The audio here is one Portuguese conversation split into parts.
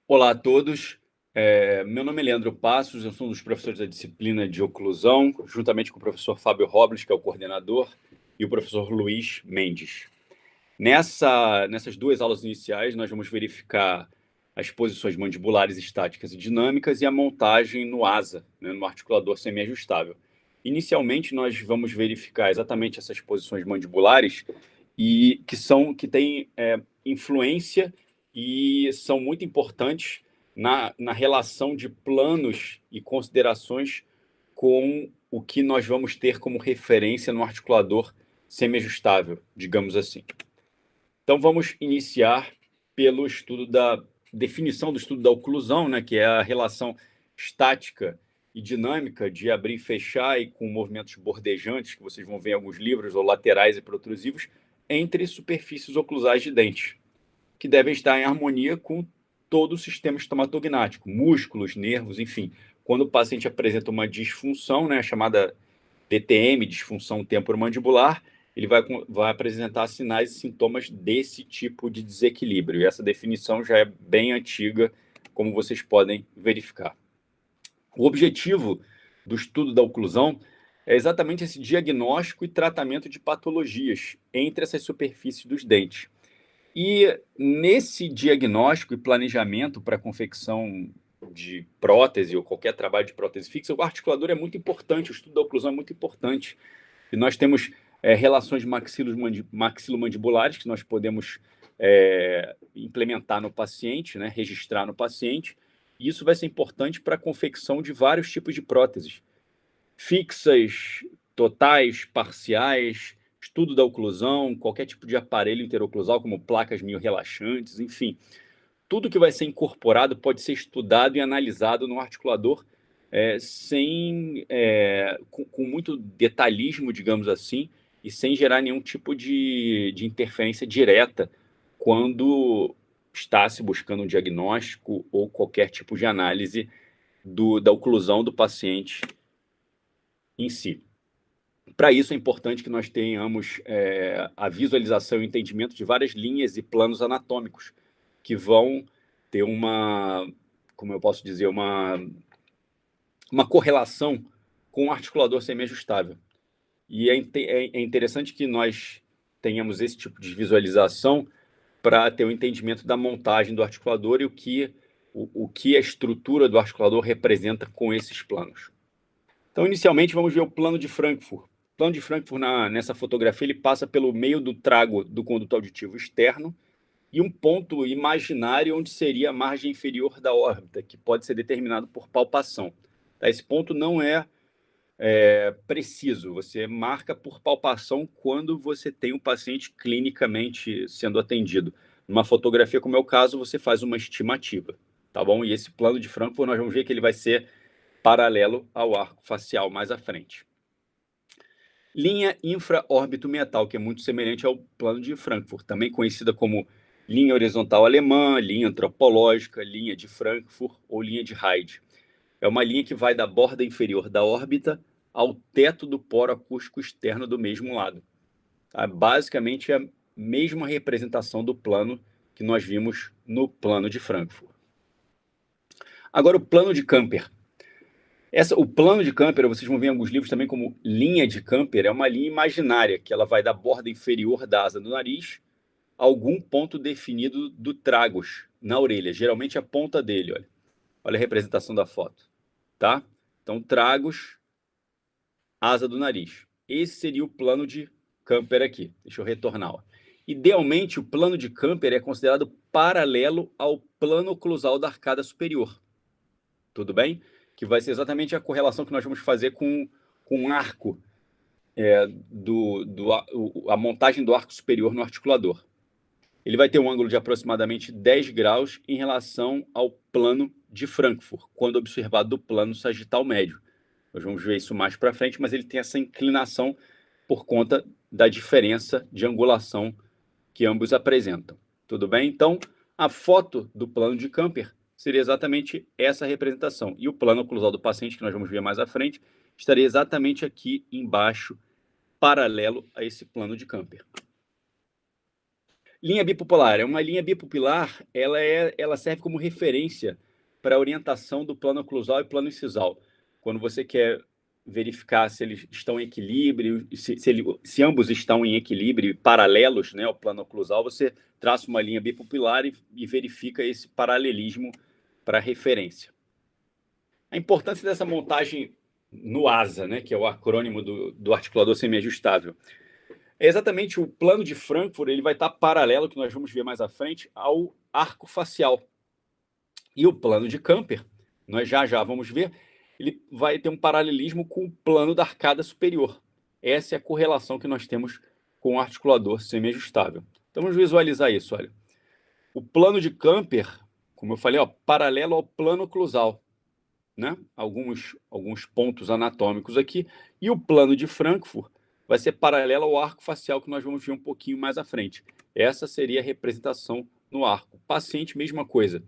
Olá a todos, meu nome é Leandro Passos, eu sou um dos professores da disciplina de oclusão, juntamente com o professor Fábio Robles, que é o coordenador, e o professor Luiz Mendes. Nessas duas aulas iniciais, nós vamos verificar as posições mandibulares estáticas e dinâmicas e a montagem no asa, né, no articulador semiajustável. Inicialmente, nós vamos verificar exatamente essas posições mandibulares e que têm influência e são muito importantes na relação de planos e considerações com o que nós vamos ter como referência no articulador semiajustável, digamos assim. Então, vamos iniciar pelo estudo da definição do estudo da oclusão, né, que é a relação estática e dinâmica de abrir e fechar e com movimentos bordejantes, que vocês vão ver em alguns livros, ou laterais e protrusivos, entre superfícies oclusais de dentes, que devem estar em harmonia com todo o sistema estomatognático, músculos, nervos, enfim. Quando o paciente apresenta uma disfunção, né, chamada DTM, disfunção temporomandibular, ele vai apresentar sinais e sintomas desse tipo de desequilíbrio. E essa definição já é bem antiga, como vocês podem verificar. O objetivo do estudo da oclusão é exatamente esse diagnóstico e tratamento de patologias entre essas superfícies dos dentes. E nesse diagnóstico e planejamento para a confecção de prótese ou qualquer trabalho de prótese fixa, o articulador é muito importante, o estudo da oclusão é muito importante. E nós temos relações maxilomandibulares que nós podemos implementar no paciente, né, registrar no paciente, e isso vai ser importante para a confecção de vários tipos de próteses, fixas, totais, parciais, estudo da oclusão, qualquer tipo de aparelho interoclusal, como placas mio-relaxantes, enfim. Tudo que vai ser incorporado pode ser estudado e analisado no articulador com muito detalhismo, digamos assim, e sem gerar nenhum tipo de interferência direta quando está se buscando um diagnóstico ou qualquer tipo de análise da oclusão do paciente em si. Para isso, é importante que nós tenhamos a visualização e entendimento de várias linhas e planos anatômicos que vão ter como eu posso dizer, uma correlação com o articulador semiajustável. E é interessante que nós tenhamos esse tipo de visualização para ter um entendimento da montagem do articulador e o que a estrutura do articulador representa com esses planos. Então, inicialmente, vamos ver o plano de Frankfurt. O plano de Frankfurt, nessa fotografia, ele passa pelo meio do trago do conduto auditivo externo e um ponto imaginário onde seria a margem inferior da órbita, que pode ser determinado por palpação. Esse ponto não é preciso, você marca por palpação quando você tem um paciente clinicamente sendo atendido. Numa fotografia, como é o caso, você faz uma estimativa, tá bom? E esse plano de Frankfurt, nós vamos ver que ele vai ser paralelo ao arco facial mais à frente. Linha infra-órbito-meatal, que é muito semelhante ao plano de Frankfurt, também conhecida como linha horizontal alemã, linha antropológica, linha de Frankfurt ou linha de Hyde. É uma linha que vai da borda inferior da órbita ao teto do poro acústico externo do mesmo lado. Basicamente, é a mesma representação do plano que nós vimos no plano de Frankfurt. Agora, o plano de Camper. O plano de Camper, vocês vão ver em alguns livros também como linha de Camper, é uma linha imaginária, que ela vai da borda inferior da asa do nariz a algum ponto definido do tragus, na orelha, geralmente a ponta dele, olha. Olha a representação da foto, tá? Então, tragus, asa do nariz. Esse seria o plano de Camper aqui. Deixa eu retornar, ó. Idealmente, o plano de Camper é considerado paralelo ao plano oclusal da arcada superior. Tudo bem? Que vai ser exatamente a correlação que nós vamos fazer com um arco, a montagem do arco superior no articulador. Ele vai ter um ângulo de aproximadamente 10 graus em relação ao plano de Frankfurt, quando observado do plano sagital médio. Nós vamos ver isso mais para frente, mas ele tem essa inclinação por conta da diferença de angulação que ambos apresentam. Tudo bem? Então, a foto do plano de Camper seria exatamente essa representação. E o plano oclusal do paciente, que nós vamos ver mais à frente, estaria exatamente aqui embaixo, paralelo a esse plano de Camper. Linha bipupilar. É uma linha bipupilar, ela serve como referência para a orientação do plano oclusal e plano incisal. Quando você quer verificar se eles estão em equilíbrio, se ambos estão em equilíbrio, paralelos, né, ao plano oclusal, você traça uma linha bipupilar e verifica esse paralelismo para referência. A importância dessa montagem no ASA, né, que é o acrônimo do articulador semiajustável. É exatamente o plano de Frankfurt, ele vai estar paralelo, que nós vamos ver mais à frente, ao arco facial. E o plano de Camper, nós já vamos ver, ele vai ter um paralelismo com o plano da arcada superior. Essa é a correlação que nós temos com o articulador semiajustável. Então vamos visualizar isso, olha. O plano de Camper, como eu falei, ó, paralelo ao plano oclusal, né? Alguns pontos anatômicos aqui. E o plano de Frankfurt vai ser paralelo ao arco facial, que nós vamos ver um pouquinho mais à frente. Essa seria a representação no arco. Paciente, mesma coisa.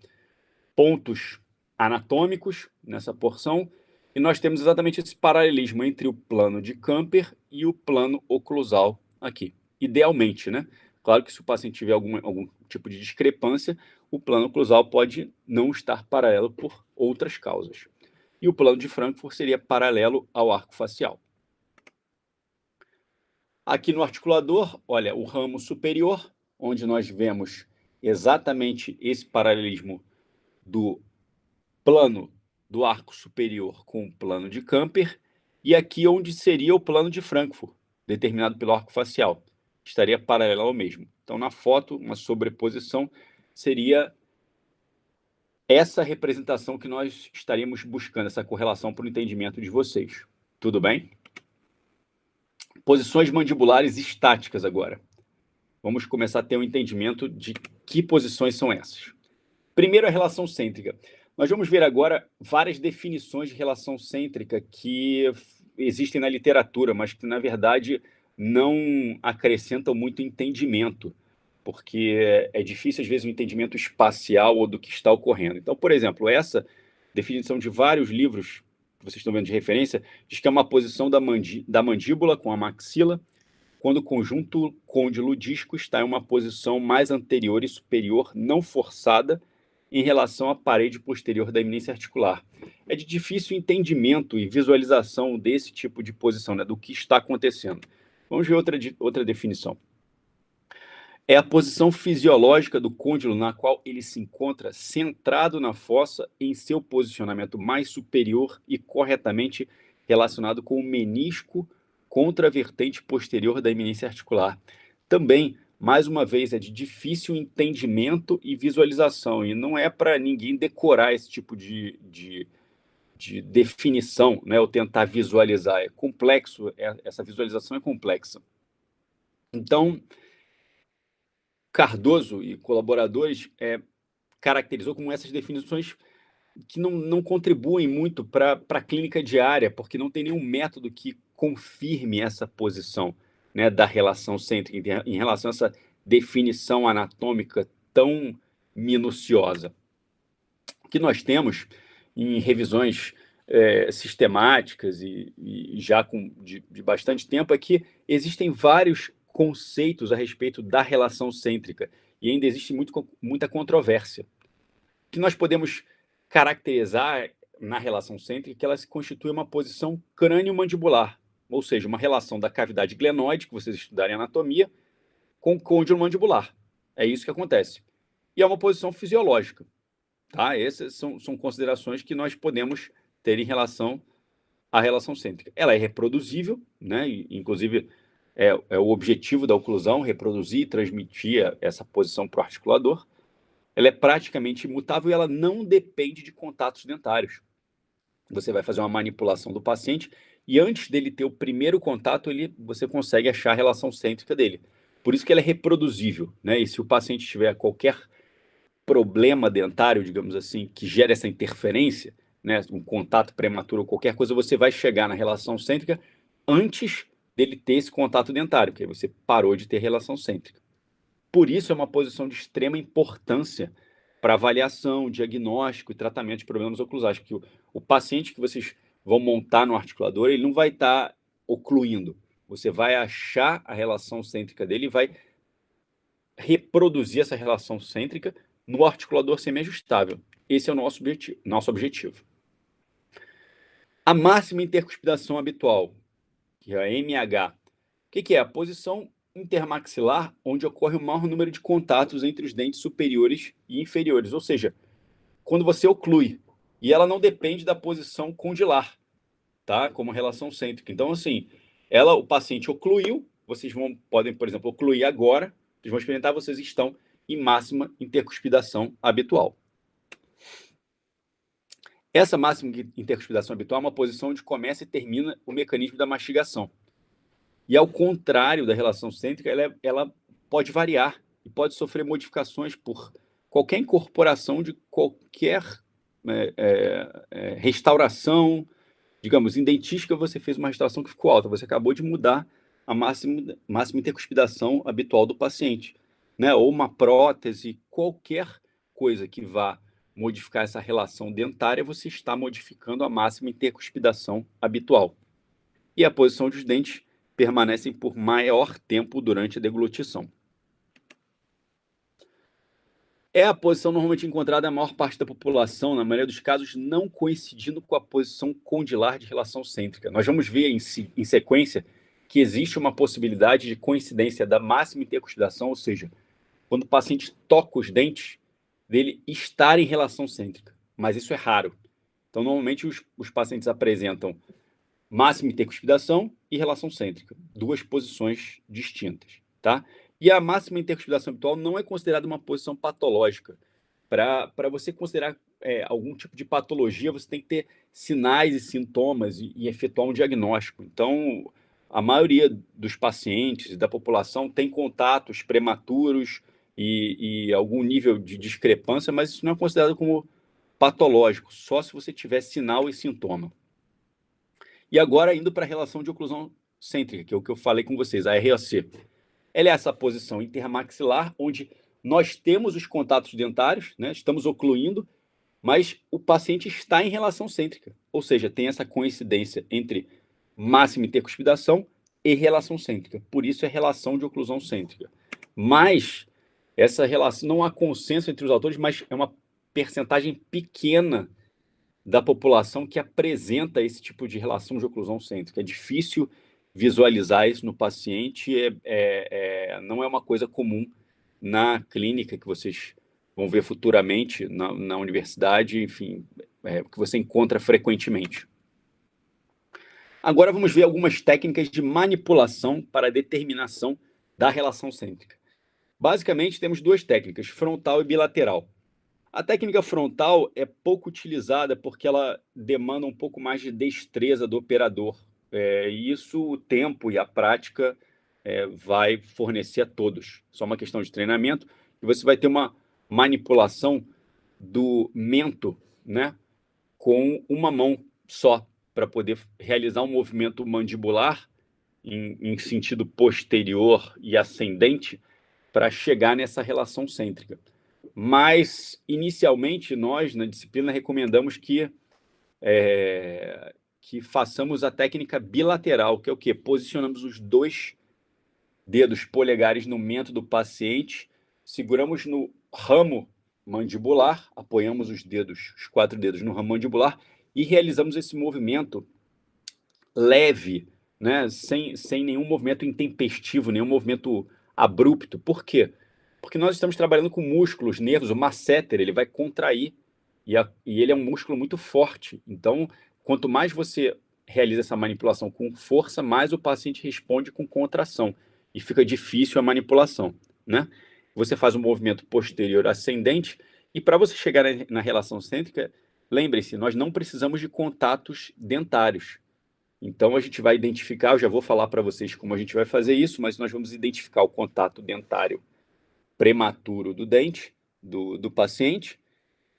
Pontos anatômicos nessa porção, e nós temos exatamente esse paralelismo entre o plano de Camper e o plano oclusal aqui. Idealmente, né? Claro que se o paciente tiver algum tipo de discrepância, o plano oclusal pode não estar paralelo por outras causas. E o plano de Frankfurt seria paralelo ao arco facial. Aqui no articulador, olha, o ramo superior, onde nós vemos exatamente esse paralelismo do plano do arco superior com o plano de Camper, e aqui onde seria o plano de Frankfurt, determinado pelo arco facial, estaria paralelo ao mesmo. Então, na foto, uma sobreposição seria essa representação que nós estaríamos buscando, essa correlação para o entendimento de vocês. Tudo bem? Posições mandibulares estáticas agora. Vamos começar a ter um entendimento de que posições são essas. Primeiro, a relação cêntrica. Nós vamos ver agora várias definições de relação cêntrica que existem na literatura, mas que, na verdade, não acrescentam muito entendimento, porque é difícil, às vezes, o entendimento espacial ou do que está ocorrendo. Então, por exemplo, essa definição de vários livros que vocês estão vendo de referência diz que é uma posição da mandíbula com a maxila, quando o conjunto côndilo-disco está em uma posição mais anterior e superior, não forçada, em relação à parede posterior da eminência articular. É de difícil entendimento e visualização desse tipo de posição, né, do que está acontecendo. Vamos ver outra definição. É a posição fisiológica do côndilo na qual ele se encontra centrado na fossa em seu posicionamento mais superior e corretamente relacionado com o menisco contra a vertente posterior da eminência articular. Também, mais uma vez, é de difícil entendimento e visualização, e não é para ninguém decorar esse tipo de definição, né, ou tentar visualizar. É complexo, essa visualização é complexa. Então, Cardoso e colaboradores caracterizou como essas definições que não contribuem muito para a clínica diária, porque não tem nenhum método que confirme essa posição, né, da relação cêntrica em relação a essa definição anatômica tão minuciosa. O que nós temos em revisões sistemáticas e já de bastante tempo é que existem vários conceitos a respeito da relação cêntrica e ainda existe muita controvérsia. O que nós podemos caracterizar na relação cêntrica é que ela se constitui uma posição crânio-mandibular, ou seja, uma relação da cavidade glenoide, que vocês estudarem anatomia, com o côndilo mandibular. É isso que acontece. E é uma posição fisiológica. Tá? Essas são considerações que nós podemos ter em relação à relação cêntrica. Ela é reproduzível, né? E, inclusive é o objetivo da oclusão, reproduzir e transmitir essa posição para o articulador. Ela é praticamente imutável e ela não depende de contatos dentários. Você vai fazer uma manipulação do paciente e antes dele ter o primeiro contato, você consegue achar a relação cêntrica dele. Por isso que ela é reproduzível, né? E se o paciente tiver qualquer problema dentário, digamos assim, que gera essa interferência, né, um contato prematuro ou qualquer coisa, você vai chegar na relação cêntrica antes dele ter esse contato dentário, porque aí você parou de ter relação cêntrica. Por isso é uma posição de extrema importância para avaliação, diagnóstico e tratamento de problemas oclusais, porque o paciente que vocês vão montar no articulador, ele não vai estar ocluindo. Você vai achar a relação cêntrica dele e vai reproduzir essa relação cêntrica no articulador semiajustável. Esse é o nosso objetivo. A máxima intercuspidação habitual, que é a MH, o que é? A posição intermaxilar onde ocorre o maior número de contatos entre os dentes superiores e inferiores, ou seja, quando você oclui, e ela não depende da posição condilar, tá? Como relação cêntrica. Então, assim, o paciente ocluiu, podem, por exemplo, ocluir agora, vocês vão experimentar, vocês estão em máxima intercuspidação habitual. Essa máxima intercuspidação habitual é uma posição onde começa e termina o mecanismo da mastigação. E ao contrário da relação cêntrica, ela pode variar e pode sofrer modificações por qualquer incorporação de qualquer restauração. Digamos, em dentística você fez uma restauração que ficou alta, você acabou de mudar a máxima intercuspidação habitual do paciente, né? Ou uma prótese, qualquer coisa que vá modificar essa relação dentária, você está modificando a máxima intercuspidação habitual. E a posição dos dentes permanecem por maior tempo durante a deglutição. É a posição normalmente encontrada na maior parte da população, na maioria dos casos, não coincidindo com a posição condilar de relação cêntrica. Nós vamos ver em sequência que existe uma possibilidade de coincidência da máxima intercuspidação, ou seja, quando o paciente toca os dentes, dele estar em relação cêntrica, mas isso é raro. Então, normalmente, os pacientes apresentam máxima intercuspidação e relação cêntrica, duas posições distintas, tá? E a máxima intercuspidação habitual não é considerada uma posição patológica. Para você considerar algum tipo de patologia, você tem que ter sinais e sintomas e efetuar um diagnóstico. Então, a maioria dos pacientes e da população tem contatos prematuros e algum nível de discrepância, mas isso não é considerado como patológico, só se você tiver sinal e sintoma. E agora, indo para a relação de oclusão cêntrica, que é o que eu falei com vocês, a ROC. Ela é essa posição intermaxilar, onde nós temos os contatos dentários, né? Estamos ocluindo, mas o paciente está em relação cêntrica. Ou seja, tem essa coincidência entre máxima intercuspidação e relação cêntrica. Por isso é relação de oclusão cêntrica. Mas essa relação, não há consenso entre os autores, mas é uma percentagem pequena da população que apresenta esse tipo de relação de oclusão cêntrica. É difícil visualizar isso no paciente, não é uma coisa comum na clínica que vocês vão ver futuramente na universidade, enfim, que você encontra frequentemente. Agora vamos ver algumas técnicas de manipulação para a determinação da relação cêntrica. Basicamente, temos duas técnicas, frontal e bilateral. A técnica frontal é pouco utilizada porque ela demanda um pouco mais de destreza do operador. E isso, o tempo e a prática vai fornecer a todos. Só uma questão de treinamento. E você vai ter uma manipulação do mento, né, com uma mão só, para poder realizar um movimento mandibular em sentido posterior e ascendente para chegar nessa relação cêntrica. Mas, inicialmente, nós, na disciplina, recomendamos que façamos a técnica bilateral, que é o quê? Posicionamos os dois dedos polegares no mento do paciente, seguramos no ramo mandibular, apoiamos os 4 dedos no ramo mandibular e realizamos esse movimento leve, né? Sem nenhum movimento intempestivo, nenhum movimento abrupto. Por quê? Porque nós estamos trabalhando com músculos, nervos, o masseter, ele vai contrair, e ele é um músculo muito forte. Então, quanto mais você realiza essa manipulação com força, mais o paciente responde com contração, e fica difícil a manipulação, né? Você faz um movimento posterior ascendente, e para você chegar na relação cêntrica, lembre-se, nós não precisamos de contatos dentários. Então, a gente vai identificar, eu já vou falar para vocês como a gente vai fazer isso, mas nós vamos identificar o contato dentário prematuro do dente, do paciente,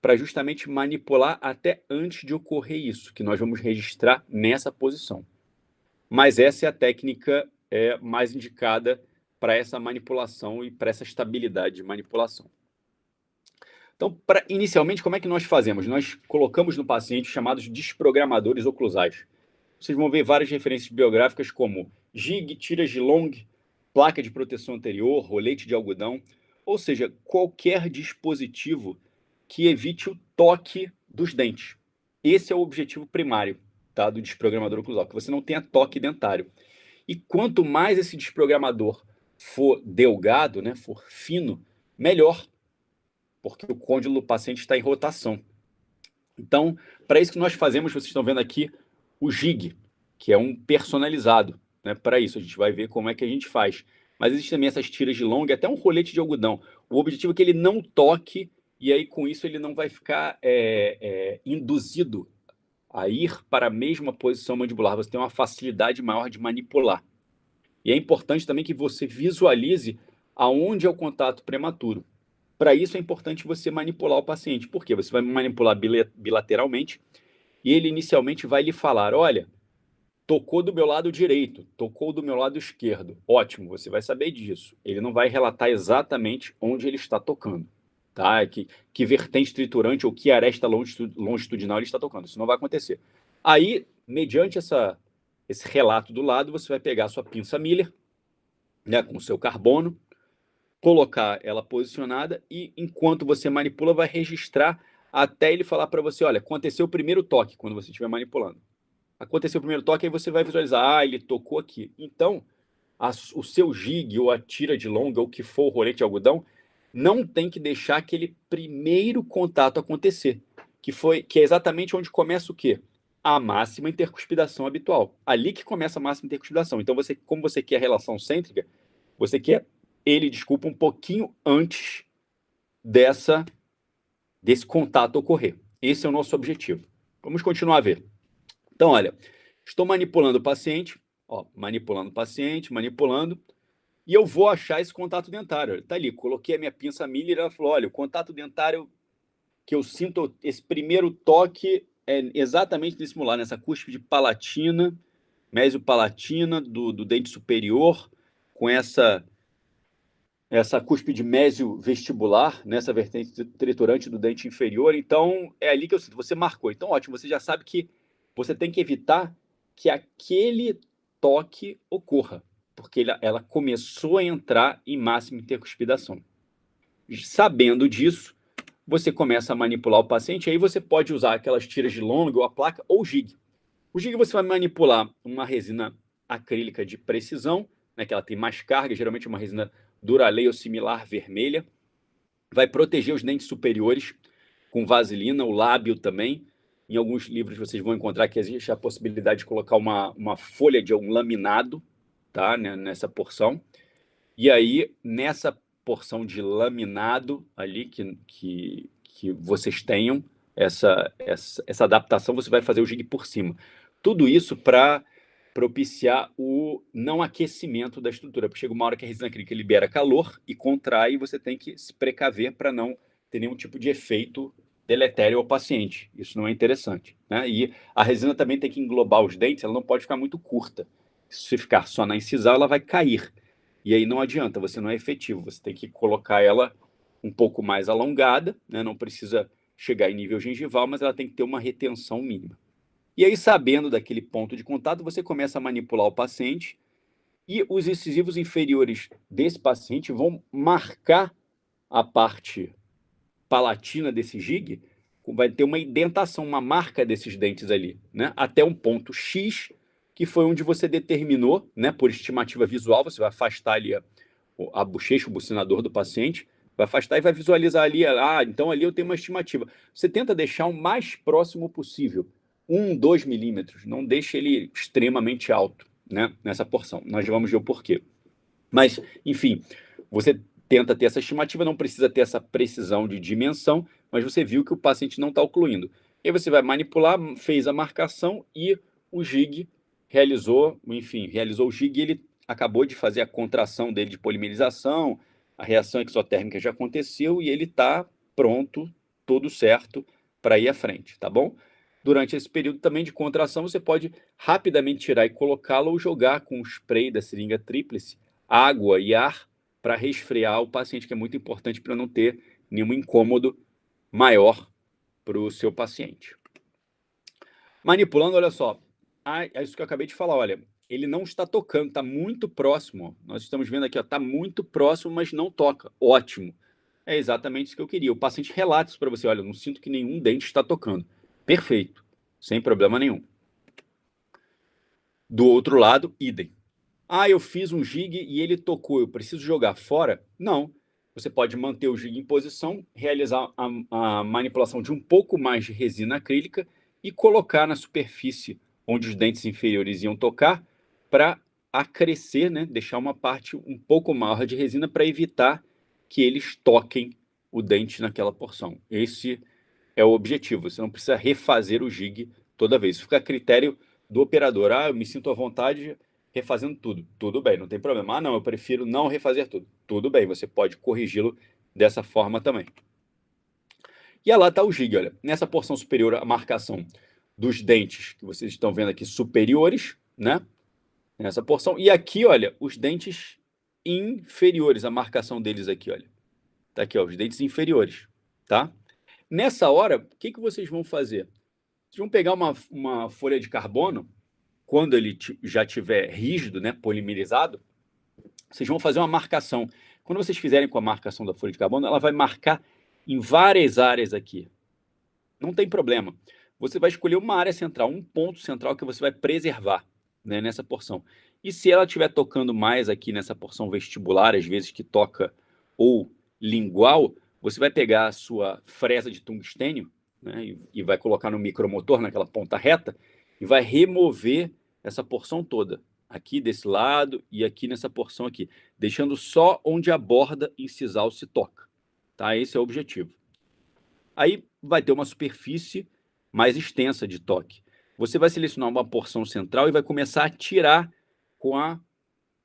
para justamente manipular até antes de ocorrer isso, que nós vamos registrar nessa posição. Mas essa é a técnica mais indicada para essa manipulação e para essa estabilidade de manipulação. Então, inicialmente, como é que nós fazemos? Nós colocamos no paciente chamados desprogramadores oclusais. Vocês vão ver várias referências bibliográficas como jig, tiras de long, placa de proteção anterior, rolete de algodão. ou seja, qualquer dispositivo que evite o toque dos dentes. Esse é o objetivo primário, tá, do desprogramador oclusal, que você não tenha toque dentário. E quanto mais esse desprogramador for delgado, né, for fino, melhor, porque o côndilo do paciente está em rotação. Então, para isso que nós fazemos, vocês estão vendo aqui o jig, que é um personalizado, né? Para isso, a gente vai ver como é que a gente faz. Mas existem também essas tiras de longa, até um rolete de algodão. O objetivo é que ele não toque, e aí com isso ele não vai ficar induzido a ir para a mesma posição mandibular. Você tem uma facilidade maior de manipular. E é importante também que você visualize aonde é o contato prematuro. Para isso é importante você manipular o paciente. Por quê? Você vai manipular bilateralmente e ele inicialmente vai lhe falar: olha, tocou do meu lado direito, tocou do meu lado esquerdo. Ótimo, você vai saber disso. Ele não vai relatar exatamente onde ele está tocando, tá? Que vertente triturante ou que aresta longitudinal ele está tocando. Isso não vai acontecer. Aí, mediante esse relato do lado, você vai pegar a sua pinça Miller, né, com o seu carbono, colocar ela posicionada e, enquanto você manipula, vai registrar até ele falar para você: olha, aconteceu o primeiro toque quando você estiver manipulando. Aconteceu o primeiro toque, aí você vai visualizar: ah, ele tocou aqui. Então, o seu jig ou a tira de longa, ou o que for o rolete de algodão, não tem que deixar aquele primeiro contato acontecer, que é exatamente onde começa o quê? A máxima intercuspidação habitual. Ali que começa a máxima intercuspidação. Então, como você quer a relação cêntrica, você quer ele, desculpa, um pouquinho antes desse contato ocorrer. Esse é o nosso objetivo. Vamos continuar a ver. Então, olha, estou manipulando o paciente, ó, manipulando o paciente, manipulando, e eu vou achar esse contato dentário. Está ali, coloquei a minha pinça Miller e ela falou: olha, o contato dentário que eu sinto, esse primeiro toque é exatamente nesse molar, nessa cúspide palatina, mesiopalatina do dente superior, com essa cúspide mesio-vestibular, nessa vertente triturante do dente inferior. Então, é ali que eu sinto. Você marcou. Então, ótimo, você já sabe que você tem que evitar que aquele toque ocorra, porque ela começou a entrar em máxima intercuspidação. Sabendo disso, você começa a manipular o paciente, aí você pode usar aquelas tiras de longa, ou a placa, ou o jig. O jig você vai manipular uma resina acrílica de precisão, né, que ela tem mais carga, geralmente uma resina Duralay ou similar vermelha. Vai proteger os dentes superiores com vaselina, o lábio também. Em alguns livros vocês vão encontrar que existe a possibilidade de colocar uma folha de um laminado, tá, né, nessa porção. E aí, nessa porção de laminado ali que vocês tenham, essa adaptação, você vai fazer o jig por cima. Tudo isso para propiciar o não aquecimento da estrutura, porque chega uma hora que a resina acrílica libera calor e contrai, e você tem que se precaver para não ter nenhum tipo de efeito deletério ao paciente. Isso não é interessante, né? E a resina também tem que englobar os dentes, ela não pode ficar muito curta. Se ficar só na incisal, ela vai cair. E aí não adianta, você não é efetivo, você tem que colocar ela um pouco mais alongada, né? Não precisa chegar em nível gengival, mas ela tem que ter uma retenção mínima. E aí, sabendo daquele ponto de contato, você começa a manipular o paciente e os incisivos inferiores desse paciente vão marcar a parte palatina desse jig, vai ter uma indentação, uma marca desses dentes ali, né? Até um ponto X, que foi onde você determinou, né, por estimativa visual, você vai afastar ali a bochecha, o bucinador do paciente, vai afastar e vai visualizar ali, então ali eu tenho uma estimativa. Você tenta deixar o mais próximo possível, 2 milímetros, não deixe ele extremamente alto, né, nessa porção. Nós vamos ver o porquê. Mas, enfim, você tenta ter essa estimativa, não precisa ter essa precisão de dimensão, mas você viu que o paciente não está ocluindo. E aí você vai manipular, fez a marcação e o jig realizou o jig e ele acabou de fazer a contração dele de polimerização, a reação exotérmica já aconteceu e ele está pronto, tudo certo, para ir à frente, tá bom? Durante esse período também de contração, você pode rapidamente tirar e colocá-lo ou jogar com o spray da seringa tríplice água e ar para resfriar o paciente, que é muito importante para não ter nenhum incômodo maior para o seu paciente. Manipulando, olha só, é isso que eu acabei de falar, olha, ele não está tocando, está muito próximo. Ó. Nós estamos vendo aqui, está muito próximo, mas não toca. Ótimo. É exatamente isso que eu queria. O paciente relata isso para você. Olha, eu não sinto que nenhum dente está tocando. Perfeito. Sem problema nenhum. Do outro lado, idem. Ah, eu fiz um jig e ele tocou, eu preciso jogar fora? Não. Você pode manter o jig em posição, realizar a manipulação de um pouco mais de resina acrílica e colocar na superfície onde os dentes inferiores iam tocar para acrescer, né, deixar uma parte um pouco maior de resina para evitar que eles toquem o dente naquela porção. Esse é o objetivo. Você não precisa refazer o jig toda vez. Isso fica a critério do operador. Ah, eu me sinto à vontade refazendo tudo. Tudo bem, não tem problema. Ah, não, eu prefiro não refazer tudo. Tudo bem, você pode corrigi-lo dessa forma também. E lá está o jig, olha. Nessa porção superior, a marcação dos dentes que vocês estão vendo aqui superiores, né? Nessa porção. E aqui, olha, os dentes inferiores, a marcação deles aqui, olha. Tá aqui, ó, os dentes inferiores, tá? Nessa hora, o que vocês vão fazer? Vocês vão pegar uma folha de carbono, quando ele já estiver rígido, né, polimerizado, vocês vão fazer uma marcação. Quando vocês fizerem com a marcação da folha de carbono, ela vai marcar em várias áreas aqui. Não tem problema. Você vai escolher uma área central, um ponto central que você vai preservar, né, nessa porção. E se ela estiver tocando mais aqui nessa porção vestibular, às vezes que toca, ou lingual, você vai pegar a sua fresa de tungstênio, né, e vai colocar no micromotor, naquela ponta reta, e vai remover essa porção toda, aqui desse lado e aqui nessa porção aqui, deixando só onde a borda incisal se toca. Tá? Esse é o objetivo. Aí vai ter uma superfície mais extensa de toque. Você vai selecionar uma porção central e vai começar a tirar com a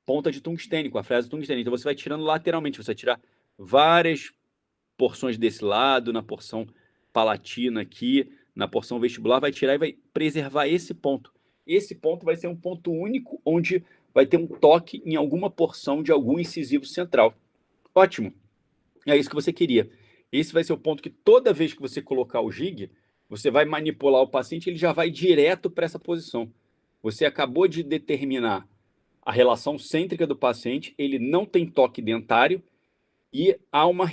ponta de tungstênio, com a fresa de tungstênio. Então você vai tirando lateralmente, você vai tirar várias porções desse lado, na porção palatina aqui, na porção vestibular, vai tirar e vai preservar esse ponto. Esse ponto vai ser um ponto único, onde vai ter um toque em alguma porção de algum incisivo central. Ótimo. É isso que você queria. Esse vai ser o ponto que toda vez que você colocar o jig, você vai manipular o paciente, ele já vai direto para essa posição. Você acabou de determinar a relação cêntrica do paciente, ele não tem toque dentário e há uma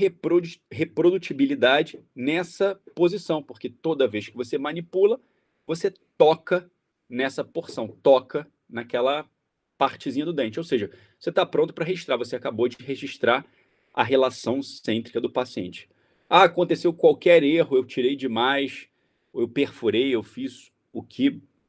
reprodutibilidade nessa posição, porque toda vez que você manipula, você toca nessa porção, toca naquela partezinha do dente. Ou seja, você está pronto para registrar, você acabou de registrar a relação cêntrica do paciente. Ah, aconteceu qualquer erro, eu tirei demais, eu perfurei, eu fiz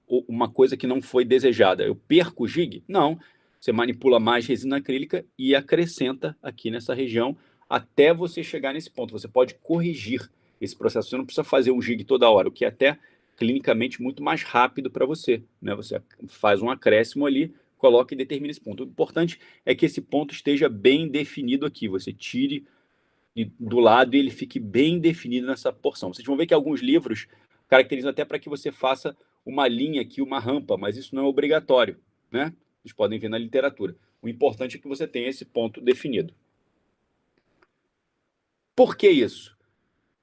uma coisa que não foi desejada. Eu perco o jig? Não. Você manipula mais resina acrílica e acrescenta aqui nessa região até você chegar nesse ponto. Você pode corrigir esse processo. Você não precisa fazer um jig toda hora, o que é até clinicamente muito mais rápido para você, né? Você faz um acréscimo ali, coloca e determina esse ponto. O importante é que esse ponto esteja bem definido aqui. Você tire do lado e ele fique bem definido nessa porção. Vocês vão ver que alguns livros caracterizam até para que você faça uma linha aqui, uma rampa, mas isso não é obrigatório, né? Vocês podem ver na literatura. O importante é que você tenha esse ponto definido. Por que isso?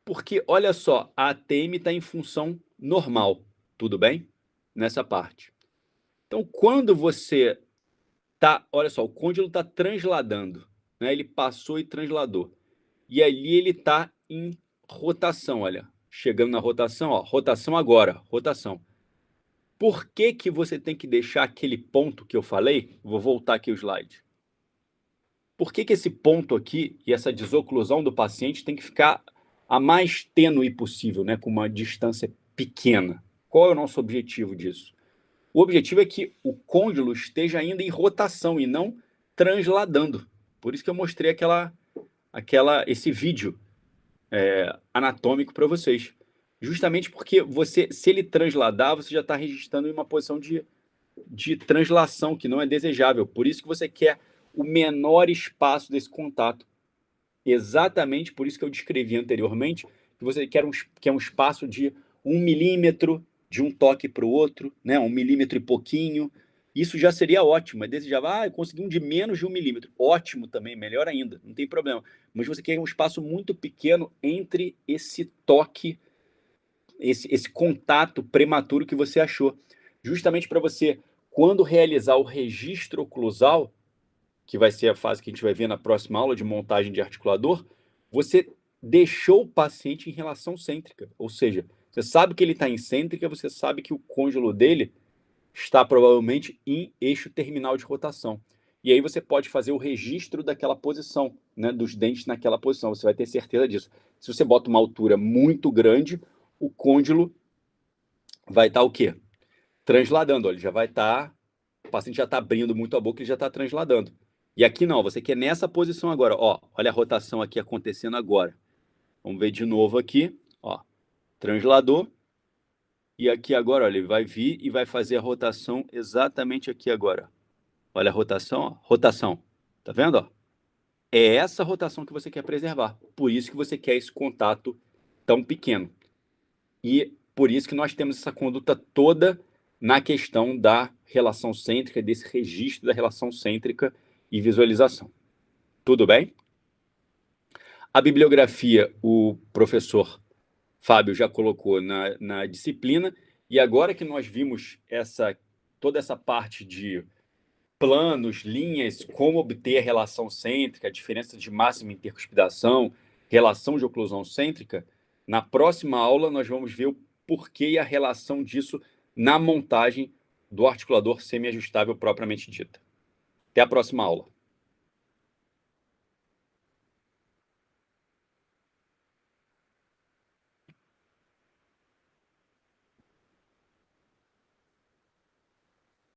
Porque, olha só, a ATM está em função normal, tudo bem? Nessa parte. Então, quando você tá, olha só, o côndilo está transladando, né? Ele passou e transladou. E ali ele está em rotação, olha. Chegando na rotação, ó, rotação agora, rotação. Por que você tem que deixar aquele ponto que eu falei? Vou voltar aqui o slide. Por que esse ponto aqui e essa desoclusão do paciente tem que ficar a mais tênue possível, né, com uma distância pequena? Qual é o nosso objetivo disso? O objetivo é que o côndilo esteja ainda em rotação e não transladando. Por isso que eu mostrei esse vídeo anatômico para vocês. Justamente porque se ele transladar, você já está registrando em uma posição de translação que não é desejável. Por isso que você quer o menor espaço desse contato. Exatamente por isso que eu descrevi anteriormente, que você quer um espaço de 1 milímetro de um toque para o outro, né? 1 milímetro e pouquinho. Isso já seria ótimo. É desejável. Eu consegui um de menos de 1 milímetro. Ótimo também, melhor ainda, não tem problema. Mas você quer um espaço muito pequeno entre esse toque, esse contato prematuro que você achou. Justamente para você quando realizar o registro oclusal, que vai ser a fase que a gente vai ver na próxima aula de montagem de articulador, você deixou o paciente em relação cêntrica, ou seja, você sabe que ele está em cêntrica, você sabe que o cônjulo dele está provavelmente em eixo terminal de rotação. E aí você pode fazer o registro daquela posição, né, dos dentes naquela posição, você vai ter certeza disso. Se você bota uma altura muito grande, o côndilo vai estar o quê? Transladando, ele já vai estar, o paciente já está abrindo muito a boca, ele já está transladando. E aqui não, você quer nessa posição agora, ó, olha a rotação aqui acontecendo agora. Vamos ver de novo aqui, ó, translador, e aqui agora, olha, ele vai vir e vai fazer a rotação exatamente aqui agora. Olha a rotação, ó, rotação, tá vendo, ó? É essa rotação que você quer preservar, por isso que você quer esse contato tão pequeno. E por isso que nós temos essa conduta toda na questão da relação cêntrica, desse registro da relação cêntrica e visualização. Tudo bem? A bibliografia, o professor Fábio já colocou na disciplina, e agora que nós vimos toda essa parte de planos, linhas, como obter a relação cêntrica, a diferença de máxima intercuspidação, relação de oclusão cêntrica, na próxima aula nós vamos ver o porquê e a relação disso na montagem do articulador semiajustável propriamente dita. Até a próxima aula.